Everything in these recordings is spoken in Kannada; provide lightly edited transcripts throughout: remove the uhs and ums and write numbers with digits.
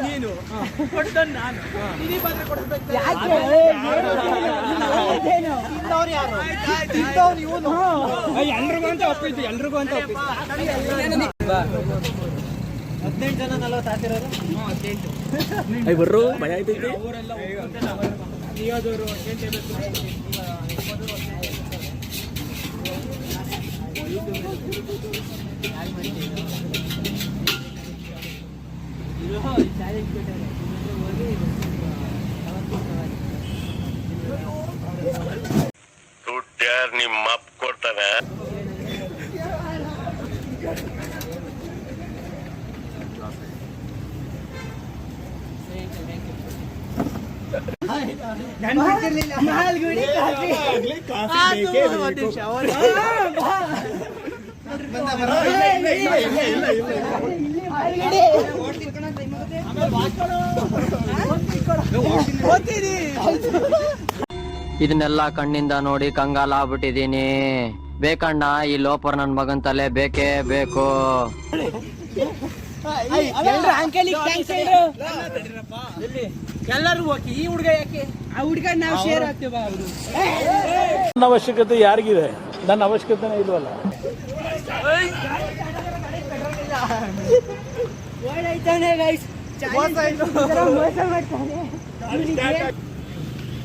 ನೀನು ಕೊಡ್ತಾನೆ ನಾನು ನಿನಗೆ ಮಾತ್ರ ಕೊಡ್ಬೇಕು ಎಲ್ರಿಗೂ ಅಂತ ಒಪ್ಪಿತ್ತು ಎಲ್ರಿಗೂ ಅಂತ 18 ಜನ 40 ಹಾಕಿರೋರು 18 ಬರ್ರು ಭಯ ಆಯ್ತೈತಿ ಅವರೆಲ್ಲ ನಿಯೋದವರು 18 ದುಡ್ಡ್ಯಾರು ನಿಮ್ಮ ಅಪ್ಪ ಕೊಡ್ತಾನೆ ಇದನ್ನೆಲ್ಲ ಕಣ್ಣಿಂದ ನೋಡಿ ಕಂಗಾಲ ಆಗ್ಬಿಟ್ಟಿದೀನಿ. ಬೇಕಣ್ಣ ಈ ಲೋಪರ್ ನನ್ ಮಗನ್ ತಲೆ ಬೇಕೇ ಬೇಕು. ಎಲ್ಲರೂ ಹೋಗಿ ಈ ಹುಡುಗ ಯಾಕೆ ಆ ಹುಡುಗ ನಾವು ಶೇರ್ ಆಗ್ತೀವ. ನನ್ನ ಅವಶ್ಯಕತೆ ಯಾರಿಗಿದೆ? ನನ್ನ ಅವಶ್ಯಕತೆನೇ ಇಲ್ವಲ್ಲ.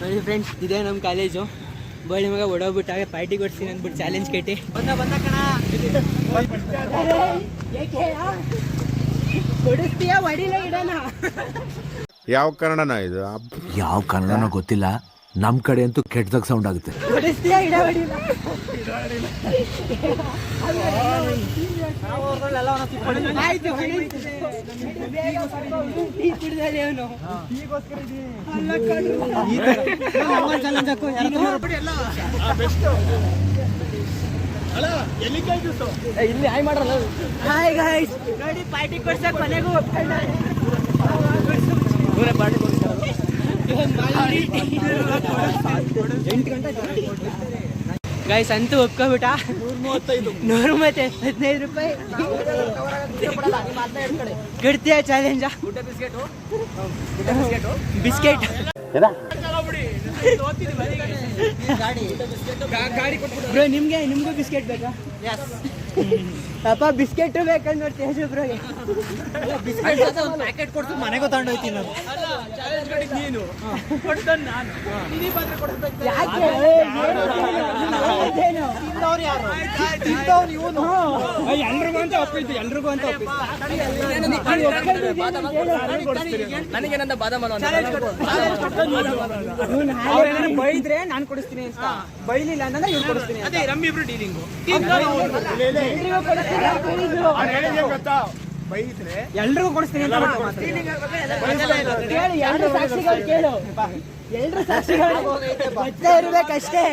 ನೋಡಿ ಫ್ರೆಂಡ್ಸ್, ಇದೇ ನಮ್ಮ ಕಾಲೇಜು. ಬಳ್ಳಿ ಮಗ ಹೊಡೋಗ್ಬಿಟ್ಟಾಗ ಪಾರ್ಟಿ ಕೊಡ್ತೀನಿ ಅಂದ್ಬಿಟ್ಟು ಚಾಲೆಂಜ್ ಕೇಟಿ ಬಂದ ಕಣ ಕೊಡಿಸ್ತೀಯ ಹೊಡಿಲ ಇಡೋಣ. ಯಾವ ಕನ್ನಡನ ಇದು? ಯಾವ ಕನ್ನಡನೋ ಗೊತ್ತಿಲ್ಲ, ನಮ್ ಕಡೆ ಅಂತೂ ಕೆಟ್ಟದಾಗ ಸೌಂಡ್ ಆಗುತ್ತೆ. ಕೊಡಿಸ್ತೀಯ ಇಡ ಹೊಡಿಲ ಇಲ್ಲಿ ಹಾಯ್ ಮಾಡ್ರಲ್ಲ. ಹಾಯ್ ಗೈಸ್, ನೋಡಿ ಪಾರ್ಟಿ ಕೊಡ್ಸಕ್ ಮನೆಗೂ ಗೈಸ್ ಅಂತೂ ಒಪ್ಕೊಬಿಟ್ಟ. 135 ರೂಪಾಯಿ ಗಡ್ತೀಯ ಚಾಲೆಂಜ. ಬಿಸ್ಕೆಟ್ ಬ್ರೋ, ನಿಮ್ಗೂ ಬಿಸ್ಕೆಟ್ ಬೇಕಾ? ಅಪ್ಪ ಬಿಸ್ಕೆಟ್ ಬೇಕಂದ್ ನೋಡ್ತೀಯ ಬ್ರೋಗೆ. ಪ್ಯಾಕೆಟ್ ಕೊಡ್ತು ಮನೆಗೂ ತಗೊಂಡೋಗ್ತೀನಿ ನಾನು. ನೀನು ಕೊಡ್ತಾನೆ ನಾನು ನಿನಗೆ ಮಾತ್ರ ಕೊಡ್ಬೇಕು. ಎಲ್ರಿಗೂ ಅಂತ ಒಪ್ಪಿತ್ತು ಎಲ್ರಿಗೂ ಅಂತ ನನಗೇನಂತ ಬಾದಾಮ ಬೈದ್ರೆ ನಾನು ಕೊಡಿಸ್ತೀನಿ ಅಂತ, ಬೈಲಿಲ್ಲ ಅಂದ್ರೆ ಇವ್ರು ಕೊಡಿಸ್ತೀನಿ. ಅದೇ ನಮ್ಮಿಬ್ರು ಡೀಲಿಂಗು. ಎಲ್ರಿಗೂ ಕೊಡಿಸ್ತೀನಿ ಅಂತ ಕೇಳಿ. ಎಲ್ರು ಸಾಕ್ಷಿಗಳು ಕೇಳು, ಎಲ್ರು ಸಾಕ್ಷಿಗಳು ಗೊತ್ತೇ ಇರ್ಬೇಕಷ್ಟೇ.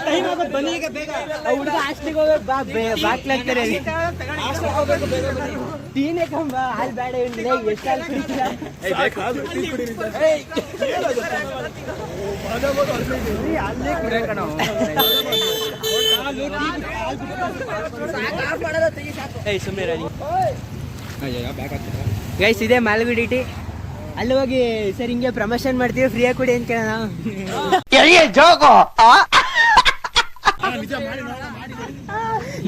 ಟೈಮ್ ಆಗೋದು ಬನ್ನಿ ಈಗ ಬೇಗ. ಹುಡುಗ ಹಾಸ್ಟೆಲ್ಗೆ ಹೋಗ್ಬೇಕು, ಬಾಕ್ಲಾಗ್ತಾರೆ. ಟೀನೇ ಕಂಬ ಹಾಲು ಬೇಡ ಇರಲಿಲ್ಲ. ಎಷ್ಟು ಹಾಲು ಕುಡಿತೀರ? ಗೈಸ್, ಇದೇ ಮಾಲ್ಗುಡಿ ಟಿ. ಅಲ್ಲಿ ಹೋಗಿ ಸರ್ ಹಿಂಗೆ ಪ್ರಮೋಷನ್ ಮಾಡ್ತೀವಿ, ಫ್ರೀಯಾಗಿ ಕೊಡಿ ಅಂತ ಕೇಳೋಣ.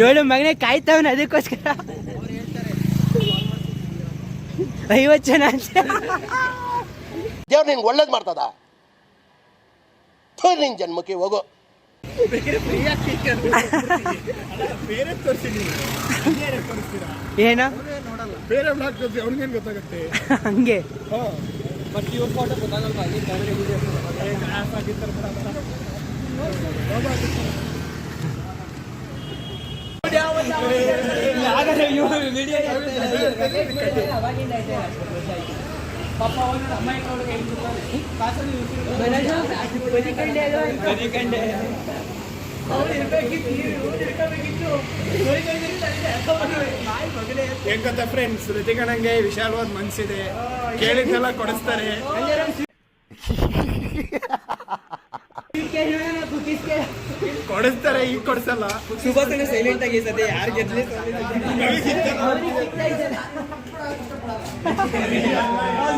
ನೋಡು ಮಗನೇ ಕಾಯ್ತವನ, ಅದಕ್ಕೋಸ್ಕರ 50 ಜನ ದೇವ್ರು ನಿನ್ಗೆ ಒಳ್ಳೇದು ಮಾಡ್ತದ. ನಿನ್ ಜನ್ಮಕ್ಕೆ ಹೋಗೋ. ಏನ ಬೇರೆ ಅವ್ನಿಗೇನು ಗೊತ್ತಾಗುತ್ತೆ ಹಂಗೆ. ಮತ್ತೆ ಇವ್ರ ಫೋಟೋ ಗೊತ್ತಾಗಲ್ವಾ? ಹೆಂಗ್ ಗೊತ್ತಾ ಫ್ರೆಂಡ್ಸ್, ಋತಿಕಣ್ಣಂಗೆ ವಿಶಾಲವಾದ ಮನ್ಸಿದೆ, ಕೇಳಿದ್ದೆಲ್ಲ ಕೊಡಿಸ್ತಾರೆ. ಕೊಡಿಸ್ತಾರೆ, ಈಗ ಕೊಡ್ಸಲ್ಲ. ಸುಭಾಷ್ ಸೈಲೆಂಟ್ ಆಗಿ ಯಾರು ಗೆದ್ಲಿ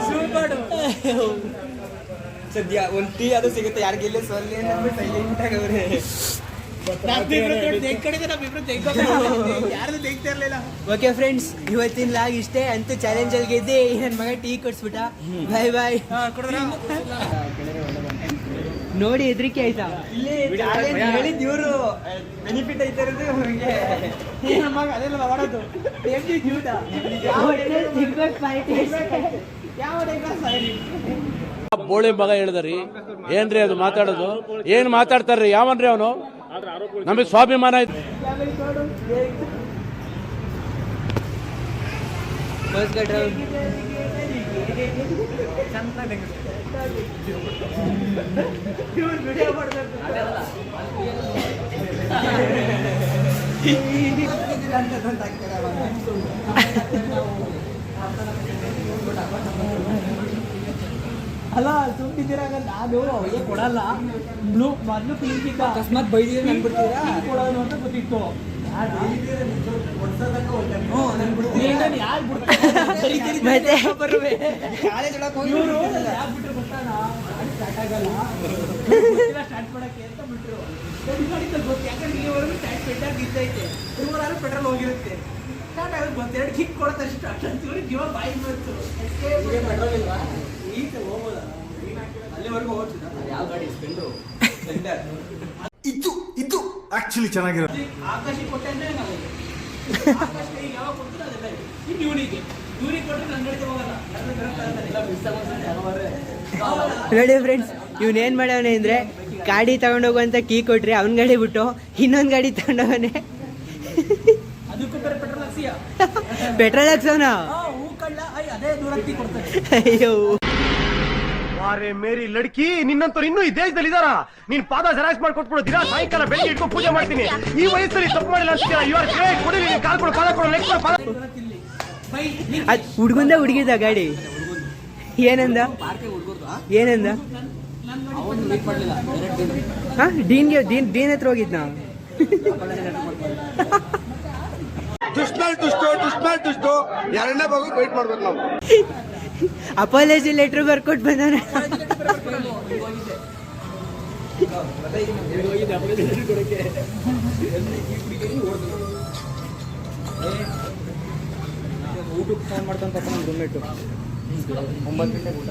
ಸೂಪರ್. ಸದ್ಯ ಒಂದು ಟೀ ಅದು ಸಿಗುತ್ತೆ ಯಾರಿಗಿಲ್ಲ ಸೊಲ್ಲಿ ಸೈಲೆಂಟ್ ಆಗವ್ರೆ. ಯಾರು ತೆಗ್ತಾ ಇರ್ಲಿಲ್ಲ. ಓಕೆ ಫ್ರೆಂಡ್ಸ್, ಇವತ್ತಿನ ಲಾಗ್ ಇಷ್ಟೇ. ಅಂತೂ ಚಾಲೆಂಜ್ ಅಲ್ಲಿ ಗೆದ್ದೆ. ನನ್ನ ಮಗ ಟೀ ಕೊಡ್ಸ್ಬಿಟ್ಟ. ಬಾಯ್ ಬಾಯ್. ನೋಡಿ ಹೆದರಿಕೆ ಆಯ್ತಾ? ಹೇಳಿದ್ ಇವರು ಬೆನಿಫಿಟ್ ಐತೆ ಇರೋದು ಅವ್ರಿಗೆ. ಮಗ ಅದೆಲ್ಲ ಮಾಡೋದು ಬೋಳಿ ಮಗ ಹೇಳಿದ್ರಿ. ಏನ್ರಿ ಅದು ಮಾತಾಡೋದು? ಏನ್ ಮಾತಾಡ್ತಾರ್ರಿ? ಯಾವನ್ರಿ ಅವನು? ನಮಗೆ ಸ್ವಾಭಿಮಾನ ಐತಿ. ಅಲ್ಲ ಸುಮ್ಮಿದ್ದೀರಾಗ ನಾನು ಅವರಿಗೆ ಕೊಡಲ್ಲ. ಮೊದಲು ಕ್ಲಿನಿಕ್ ಇದ್ದ ಅಕಸ್ಮಾತ್ ಬೈದಿದ್ರೆ ನನ್ಬಿಡ್ತೀರಾ? ಕೊಡೋದು ಅಂತ ಗೊತ್ತಿತ್ತು. ಕಾಲೇಜ್ ಒಳಗೆ ಹೋಗಿ ಸ್ಟಾರ್ಟ್ ಮಾಡಕ್ಕೆ ಅಂತ ಬಿಟ್ರು. ಗೊತ್ತು ಯಾಕಂದ್ರೆ ಈವರೆಗೂ ಸ್ಟಾರ್ಟ್ ಇದ್ದೈತೆ. ಇವರು ಪೆಟ್ರೋಲ್ ಹೋಗಿರುತ್ತೆ. ಸ್ಟಾರ್ಟ್ ಆಗೋದು ಬಂತು. 2 ಕಿಕ್ ಕೊಡೋದಷ್ಟು ಅಷ್ಟೊಂದು ಜೀವ ಬಾಯಿ ಬಂತು. ಪೆಟ್ರೋಲ್ ಇಲ್ವಾ? ಈಗ ಹೋಗೋದ ಅಲ್ಲಿವರೆಗೂ ಹೋಗ್ತಿದ್ದ. ಯಾವ ಗಾಡಿ? ಸ್ಪೆಂಡ್ರು. ಇದು ಆಕ್ಚುಲಿ ಚೆನ್ನಾಗಿರೋದು. ಆಕಾಶ ಕೊಟ್ಟೆ ಅಂದ್ರೆ ನಾವು ಆಕಾಶ ಈಗ ಯಾವಾಗ ಕೊಡ್ತೀರ ಅದೆಲ್ಲ ಇನ್ನು ಇವನಿಗೆ ಕೊಟ್ಟರೆ ನನ್ನ ನಡೀತಾ ಹೋಗಲ್ಲ. ನೋಡಿ ಫ್ರೆಂಡ್ಸ್, ಇವನೇನ್ ಮಾಡವನೆ ಅಂದ್ರೆ ಗಾಡಿ ತಗೊಂಡೋಗುವಂತ ಕೀ ಕೊಟ್ರಿ, ಅವನ್ ಗಾಡಿ ಬಿಟ್ಟು ಇನ್ನೊಂದ್ ಗಾಡಿ ತಗೊಂಡವನೆ. ಅದಕ್ಕೂ ಬೇರೆ ಪೆಟ್ರೋಲ್ ಹಾಕ್ಸಿಯ ಪೆಟ್ರೋಲ್ ಹಾಕ್ಸವನ. ಹೂ ಕಳ್ಳ ಅದೇ ದೂರತ್ತಿ ಕೊಡ್ತಾರೆ. ಅಯ್ಯೋ ಅರೆ ಮೇರಿ ಲಡ್ಕಿ, ನಿನ್ನಂತವ್ರು ಇನ್ನೂ ಈ ದೇಶದಲ್ಲಿ ಇದಾರ? ನೀನ್ ಪಾದ ಜೆರಾಕ್ಸ್ ಮಾಡ್ಕೊಟ್ಬಿಡು. ದಿನ ಸಾಯಂಕಾಲ ಬೆಳಿಗ್ಗೆ ಇಟ್ಕೊಂಡು ಪೂಜೆ ಮಾಡ್ತೀನಿ. ಈ ವಯಸ್ಸಲ್ಲಿ ತಪ್ಪು ಮಾಡಿಲ್ಲ ಅಂತೀರಾ? You are great. ಕೊಡಿ, ನೀನ್ ಕಾಲ್ ಕೊಡು, ಪಾದ ಕೊಡು, ನೆಕ್ಸ್ಟ್ ಪಾದ. ಅದ್ ಹುಡ್ಗುಂದ ಹುಡುಗಿದ ಗಾಡಿ. ಏನಂದ? ಹಾ, ಡೀನ್ ಹತ್ರ ಹೋಗಿದ್ನ. ದುಷ್ಟು ಎರಡನೇ ಭಾಗ ವೇಟ್ ಮಾಡ್ಬೇಕು ನಾವು. ಅಪಾಲಜಿ ಲೆಟರ್ ಬರ್ಕೊಟ್ ಬಂದವನ. ಊಟಕ್ಕೆ ಫೋನ್ ಮಾಡ್ತಾನೆ ನಮ್ಮ ರೂಮ್ಮೇಟು. 9 ಗಂಟೆ